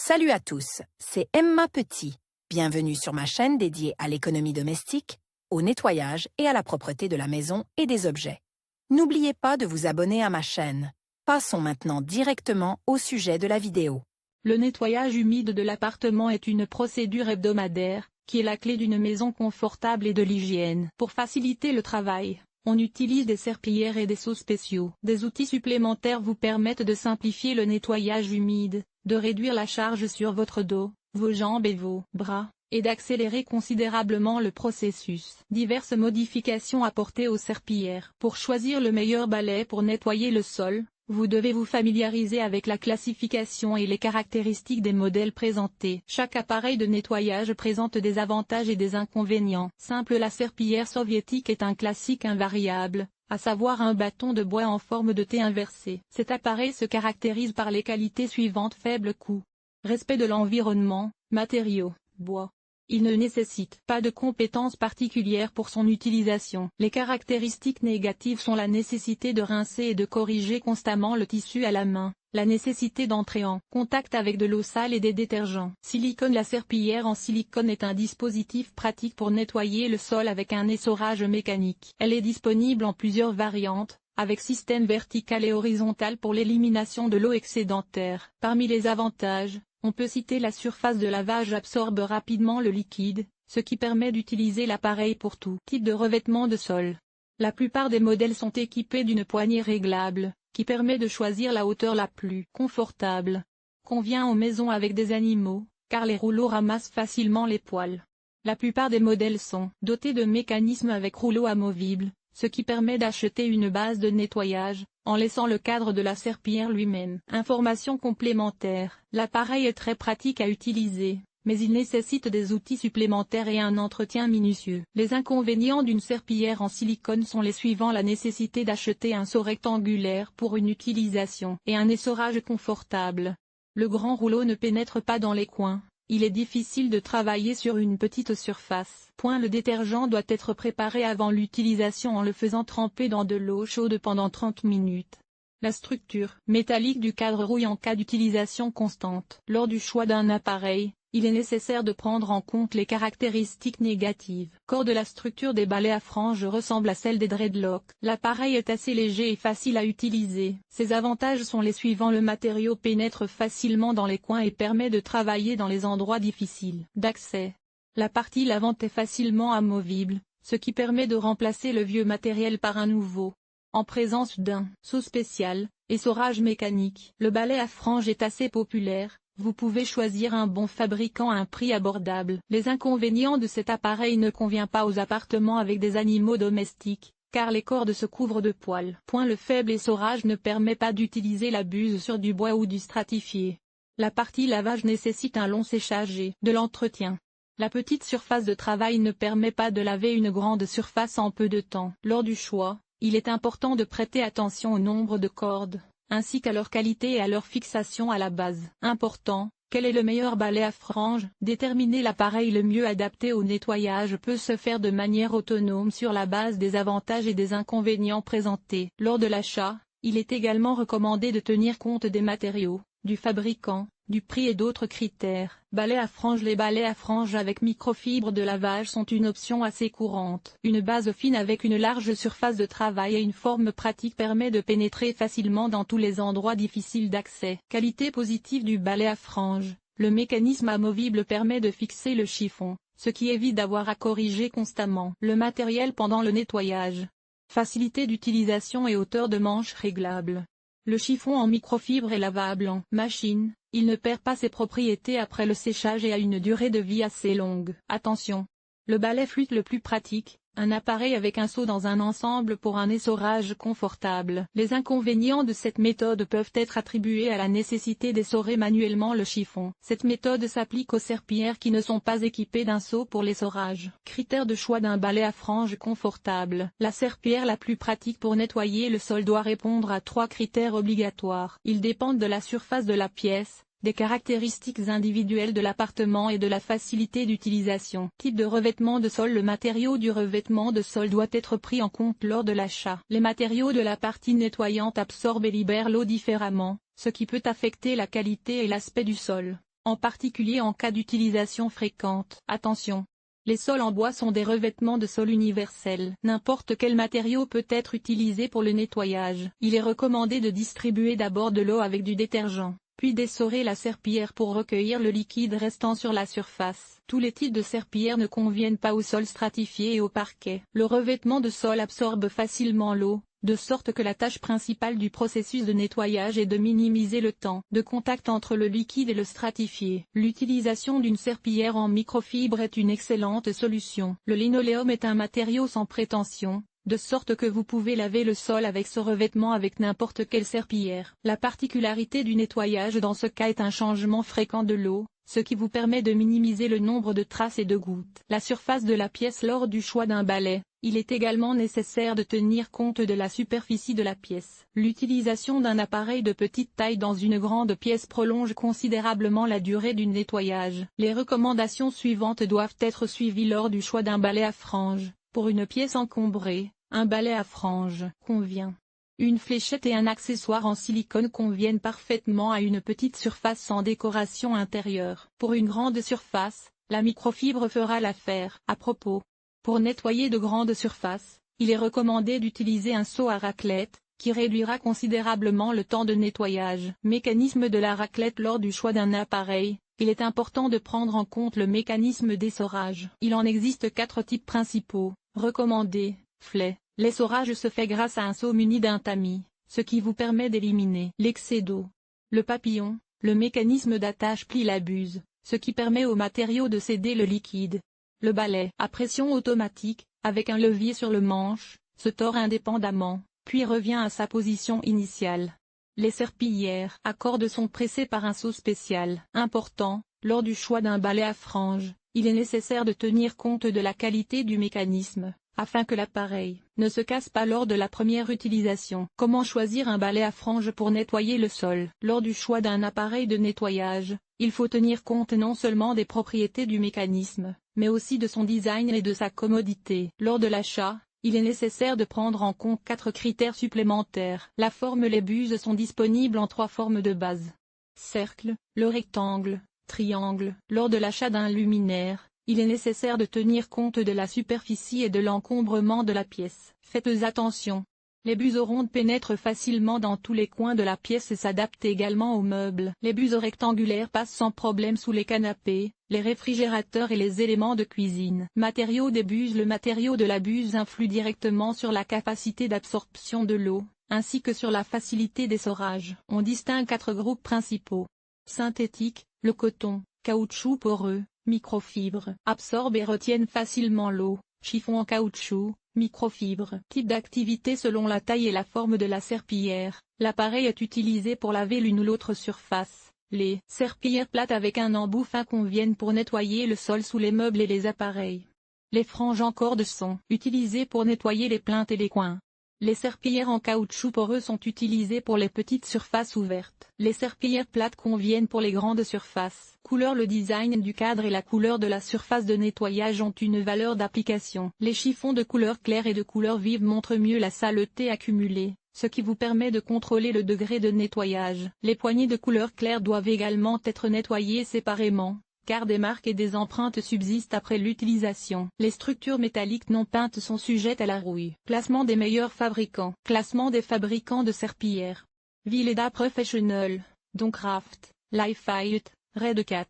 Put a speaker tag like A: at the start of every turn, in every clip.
A: Salut à tous, c'est Emma Petit. Bienvenue sur ma chaîne dédiée à l'économie domestique, au nettoyage et à la propreté de la maison et des objets. N'oubliez pas de vous abonner à ma chaîne. Passons maintenant directement au sujet de la vidéo.
B: Le nettoyage humide de l'appartement est une procédure hebdomadaire, qui est la clé d'une maison confortable et de l'hygiène. Pour faciliter le travail, on utilise des serpillières et des seaux spéciaux. Des outils supplémentaires vous permettent de simplifier le nettoyage humide, de réduire la charge sur votre dos, vos jambes et vos bras, et d'accélérer considérablement le processus. Diverses modifications apportées aux serpillières. Pour choisir le meilleur balai pour nettoyer le sol, vous devez vous familiariser avec la classification et les caractéristiques des modèles présentés. Chaque appareil de nettoyage présente des avantages et des inconvénients. Simple, la serpillière soviétique est un classique invariable, à savoir un bâton de bois en forme de T inversé. Cet appareil se caractérise par les qualités suivantes: faible coût, respect de l'environnement, matériaux, bois. Il ne nécessite pas de compétences particulières pour son utilisation. Les caractéristiques négatives sont la nécessité de rincer et de corriger constamment le tissu à la main, la nécessité d'entrer en contact avec de l'eau sale et des détergents. Silicone. La serpillière en silicone est un dispositif pratique pour nettoyer le sol avec un essorage mécanique. Elle est disponible en plusieurs variantes, avec système vertical et horizontal pour l'élimination de l'eau excédentaire. Parmi les avantages, on peut citer la surface de lavage absorbe rapidement le liquide, ce qui permet d'utiliser l'appareil pour tout type de revêtement de sol. La plupart des modèles sont équipés d'une poignée réglable, qui permet de choisir la hauteur la plus confortable. Convient aux maisons avec des animaux, car les rouleaux ramassent facilement les poils. La plupart des modèles sont dotés de mécanismes avec rouleau amovible, ce qui permet d'acheter une base de nettoyage, en laissant le cadre de la serpillière lui-même. Informations complémentaires. L'appareil est très pratique à utiliser, mais il nécessite des outils supplémentaires et un entretien minutieux. Les inconvénients d'une serpillière en silicone sont les suivants: la nécessité d'acheter un seau rectangulaire pour une utilisation et un essorage confortable. Le grand rouleau ne pénètre pas dans les coins. Il est difficile de travailler sur une petite surface. Le détergent doit être préparé avant l'utilisation en le faisant tremper dans de l'eau chaude pendant 30 minutes. La structure métallique du cadre rouille en cas d'utilisation constante. Lors du choix d'un appareil, il est nécessaire de prendre en compte les caractéristiques négatives. Corps de la structure des balais à franges ressemble à celle des dreadlocks. L'appareil est assez léger et facile à utiliser. Ses avantages sont les suivants: le matériau pénètre facilement dans les coins et permet de travailler dans les endroits difficiles d'accès. La partie lavante est facilement amovible, ce qui permet de remplacer le vieux matériel par un nouveau. En présence d'un seau spécial, essorage mécanique. Le balai à franges est assez populaire. Vous pouvez choisir un bon fabricant à un prix abordable. Les inconvénients de cet appareil: ne convient pas aux appartements avec des animaux domestiques, car les cordes se couvrent de poils. Le faible essorage ne permet pas d'utiliser la buse sur du bois ou du stratifié. La partie lavage nécessite un long séchage et de l'entretien. La petite surface de travail ne permet pas de laver une grande surface en peu de temps. Lors du choix, il est important de prêter attention au nombre de cordes, ainsi qu'à leur qualité et à leur fixation à la base. Important, quel est le meilleur balai à franges? Déterminer l'appareil le mieux adapté au nettoyage peut se faire de manière autonome sur la base des avantages et des inconvénients présentés. Lors de l'achat, il est également recommandé de tenir compte des matériaux, du fabricant, du prix et d'autres critères. Balai à franges. Les balais à franges avec microfibre de lavage sont une option assez courante. Une base fine avec une large surface de travail et une forme pratique permet de pénétrer facilement dans tous les endroits difficiles d'accès. Qualité positive du balai à franges. Le mécanisme amovible permet de fixer le chiffon, ce qui évite d'avoir à corriger constamment le matériel pendant le nettoyage. Facilité d'utilisation et hauteur de manche réglable. Le chiffon en microfibre est lavable en machine, il ne perd pas ses propriétés après le séchage et a une durée de vie assez longue. Attention! Le balai fluide le plus pratique, un appareil avec un seau dans un ensemble pour un essorage confortable. Les inconvénients de cette méthode peuvent être attribués à la nécessité d'essorer manuellement le chiffon. Cette méthode s'applique aux serpillières qui ne sont pas équipées d'un seau pour l'essorage. Critères de choix d'un balai à franges confortable. La serpillière la plus pratique pour nettoyer le sol doit répondre à 3 critères obligatoires. Ils dépendent de la surface de la pièce, des caractéristiques individuelles de l'appartement et de la facilité d'utilisation. Type de revêtement de sol. Le matériau du revêtement de sol doit être pris en compte lors de l'achat. Les matériaux de la partie nettoyante absorbent et libèrent l'eau différemment, ce qui peut affecter la qualité et l'aspect du sol. en particulier en cas d'utilisation fréquente. Attention! Les sols en bois sont des revêtements de sol universels. N'importe quel matériau peut être utilisé pour le nettoyage. Il est recommandé de distribuer d'abord de l'eau avec du détergent, puis d'essorer la serpillière pour recueillir le liquide restant sur la surface. Tous les types de serpillières ne conviennent pas au sol stratifié et au parquet. Le revêtement de sol absorbe facilement l'eau, de sorte que la tâche principale du processus de nettoyage est de minimiser le temps de contact entre le liquide et le stratifié. L'utilisation d'une serpillière en microfibre est une excellente solution. Le linoléum est un matériau sans prétention, de sorte que vous pouvez laver le sol avec ce revêtement avec n'importe quelle serpillière. La particularité du nettoyage dans ce cas est un changement fréquent de l'eau, ce qui vous permet de minimiser le nombre de traces et de gouttes. La surface de la pièce lors du choix d'un balai. Il est également nécessaire de tenir compte de la superficie de la pièce. L'utilisation d'un appareil de petite taille dans une grande pièce prolonge considérablement la durée du nettoyage. Les recommandations suivantes doivent être suivies lors du choix d'un balai à franges. Pour une pièce encombrée, un balai à franges convient. Une fléchette et un accessoire en silicone conviennent parfaitement à une petite surface sans décoration intérieure. Pour une grande surface, la microfibre fera l'affaire. À propos, pour nettoyer de grandes surfaces, il est recommandé d'utiliser un seau à raclette, qui réduira considérablement le temps de nettoyage. Mécanisme de la raclette lors du choix d'un appareil. Il est important de prendre en compte le mécanisme d'essorage. Il en existe 4 types principaux, recommandés, flets. L'essorage se fait grâce à un seau muni d'un tamis, ce qui vous permet d'éliminer l'excès d'eau. Le papillon, le mécanisme d'attache plie la buse, ce qui permet au matériau de céder le liquide. Le balai à pression automatique, avec un levier sur le manche, se tord indépendamment, puis revient à sa position initiale. Les serpillières à cordes sont pressées par un seau spécial. Important, lors du choix d'un balai à franges, il est nécessaire de tenir compte de la qualité du mécanisme, afin que l'appareil ne se casse pas lors de la première utilisation. Comment choisir un balai à franges pour nettoyer le sol? Lors du choix d'un appareil de nettoyage, il faut tenir compte non seulement des propriétés du mécanisme, mais aussi de son design et de sa commodité. Lors de l'achat, il est nécessaire de prendre en compte 4 critères supplémentaires. La forme. Les buses sont disponibles en 3 formes de base. Cercle, le rectangle, triangle. Lors de l'achat d'un luminaire, il est nécessaire de tenir compte de la superficie et de l'encombrement de la pièce. Faites attention. Les buses rondes pénètrent facilement dans tous les coins de la pièce et s'adaptent également aux meubles. Les buses rectangulaires passent sans problème sous les canapés, les réfrigérateurs et les éléments de cuisine. Matériaux des buses. Le matériau de la buse influe directement sur la capacité d'absorption de l'eau, ainsi que sur la facilité d'essorage. On distingue 4 groupes principaux. Synthétique, le coton, caoutchouc poreux, microfibre, absorbent et retiennent facilement l'eau, chiffon en caoutchouc, microfibre. Type d'activité. Selon la taille et la forme de la serpillière, l'appareil est utilisé pour laver l'une ou l'autre surface. Les serpillières plates avec un embout fin conviennent pour nettoyer le sol sous les meubles et les appareils. Les franges en corde sont utilisées pour nettoyer les plinthes et les coins. Les serpillières en caoutchouc poreux sont utilisées pour les petites surfaces ouvertes. Les serpillières plates conviennent pour les grandes surfaces. Couleur. Le design du cadre et la couleur de la surface de nettoyage ont une valeur d'application. Les chiffons de couleur claire et de couleur vive montrent mieux la saleté accumulée, ce qui vous permet de contrôler le degré de nettoyage. Les poignées de couleur claire doivent également être nettoyées séparément, car des marques et des empreintes subsistent après l'utilisation. Les structures métalliques non peintes sont sujettes à la rouille. Classement des meilleurs fabricants. Classement des fabricants de serpillières. Willeda Professional, Doncraft, Lifeite, Redcat.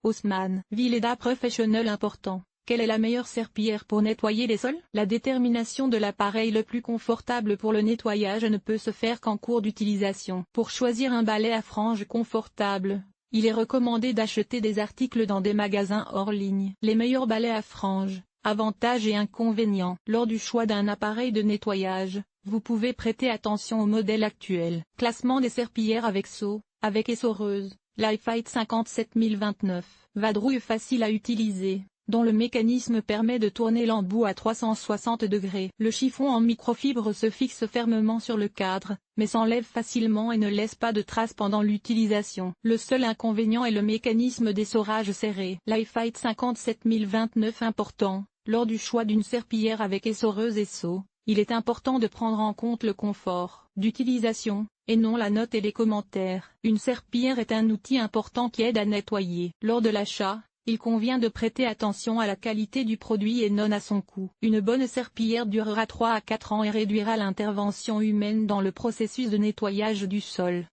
B: Haussmann. Willeda Professional. Important. Quelle est la meilleure serpillière pour nettoyer les sols? La détermination de l'appareil le plus confortable pour le nettoyage ne peut se faire qu'en cours d'utilisation. Pour choisir un balai à franges confortable, il est recommandé d'acheter des articles dans des magasins hors ligne. Les meilleurs balais à franges. Avantages et inconvénients. Lors du choix d'un appareil de nettoyage, vous pouvez prêter attention au modèle actuel. Classement des serpillières avec seau, avec essoreuse. Lifeite 57029. Vadrouille facile à utiliser, dont le mécanisme permet de tourner l'embout à 360 degrés. Le chiffon en microfibre se fixe fermement sur le cadre, mais s'enlève facilement et ne laisse pas de traces pendant l'utilisation. Le seul inconvénient est le mécanisme d'essorage serré. Lifeite 57029. Important, lors du choix d'une serpillière avec essoreuse et seau, Il est important de prendre en compte le confort d'utilisation, et non la note et les commentaires. Une serpillière est un outil important qui aide à nettoyer. Lors de l'achat, il convient de prêter attention à la qualité du produit et non à son coût. Une bonne serpillière durera 3 à 4 ans et réduira l'intervention humaine dans le processus de nettoyage du sol.